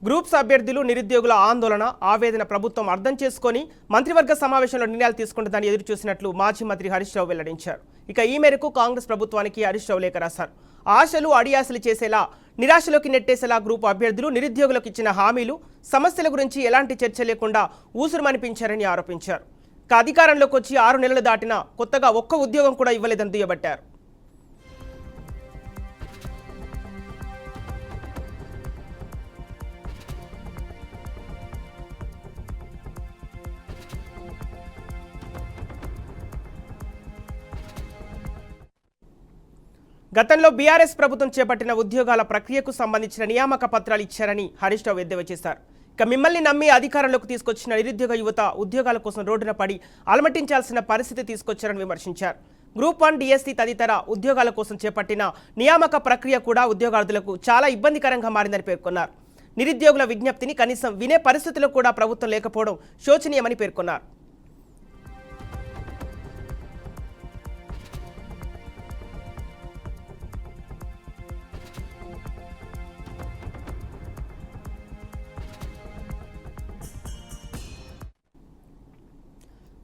Groups అభ్యర్థులు నిరుద్యోగుల ఆందోళన ఆవేదన ప్రభుత్వం అర్థం చేసుకొని మంత్రివర్గ సమావేశంలో నిర్ణయాలు తీసుకుంటుందని ఎదురు చూసినట్లు మాజీ మంత్రి హరీష్ రావు వెల్లడించారు. ఇక ఈ మేరకు కాంగ్రెస్ ప్రభుత్వానికి హరీష్ రావు లేఖ రాశారు. ఆశలు అడియాసలు చేసేలా నిరాశలోకి నెట్టేసేలా గ్రూప్ అభ్యర్థులు నిరుద్యోగులకు ఇచ్చిన హామీలు సమస్యల గురించి ఎలాంటి చర్చ లేకుండా ఊసురుమనిపించారని ఆరోపించారు. ఇక అధికారంలోకి వచ్చి 6 నెలలు దాటినా కొత్తగా ఒక్క ఉద్యోగం కూడా ఇవ్వలేదని దుయ్యబట్టారు. గతంలో బీఆర్ఎస్ ప్రభుత్వం చేపట్టిన ఉద్యోగాల ప్రక్రియకు సంబంధించిన నియామక పత్రాలు ఇచ్చారని హరీష్ రావు ఎద్దేవా చేశారు. ఇక మిమ్మల్ని నమ్మి అధికారంలోకి తీసుకొచ్చిన నిరుద్యోగ యువత ఉద్యోగాల కోసం రోడ్డున పడి అలమటించాల్సిన పరిస్థితి తీసుకొచ్చారని విమర్శించారు. గ్రూప్ 1 డిఎస్సి తదితర ఉద్యోగాల కోసం చేపట్టిన నియామక ప్రక్రియ కూడా ఉద్యోగార్థులకు చాలా ఇబ్బందికరంగా మారిందని పేర్కొన్నారు. నిరుద్యోగుల విజ్ఞప్తిని కనీసం వినే పరిస్థితుల్లో కూడా ప్రభుత్వం లేకపోవడం శోచనీయమని పేర్కొన్నారు.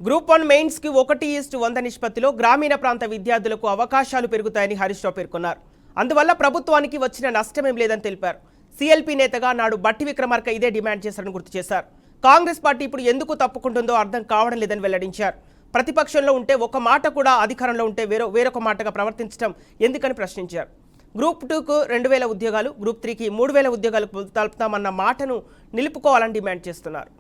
గ్రూప్ 1 మెయిన్స్ కి 1:100 నిష్పత్తిలో గ్రామీణ ప్రాంత విద్యార్థులకు అవకాశాలు పెరుగుతాయని హరీష్ రావు పేర్కొన్నారు. అందువల్ల ప్రభుత్వానికి వచ్చిన నష్టమేం లేదని తెలిపారు. సిఎల్పి నేతగా నాడు బట్టి విక్రమార్క ఇదే డిమాండ్ చేశారని గుర్తు చేశారు. కాంగ్రెస్ పార్టీ ఇప్పుడు ఎందుకు తప్పుకుంటుందో అర్థం కావడం లేదని వెల్లడించారు. ప్రతిపక్షంలో ఉంటే ఒక మాట కూడా అధికారంలో ఉంటే వేరొక మాటగా ప్రవర్తించడం ఎందుకని ప్రశ్నించారు. గ్రూప్ 2కు 2000 ఉద్యోగాలు, గ్రూప్ 3కి 3000 ఉద్యోగాలు తలుపుతామన్న మాటను నిలుపుకోవాలని డిమాండ్ చేస్తున్నారు.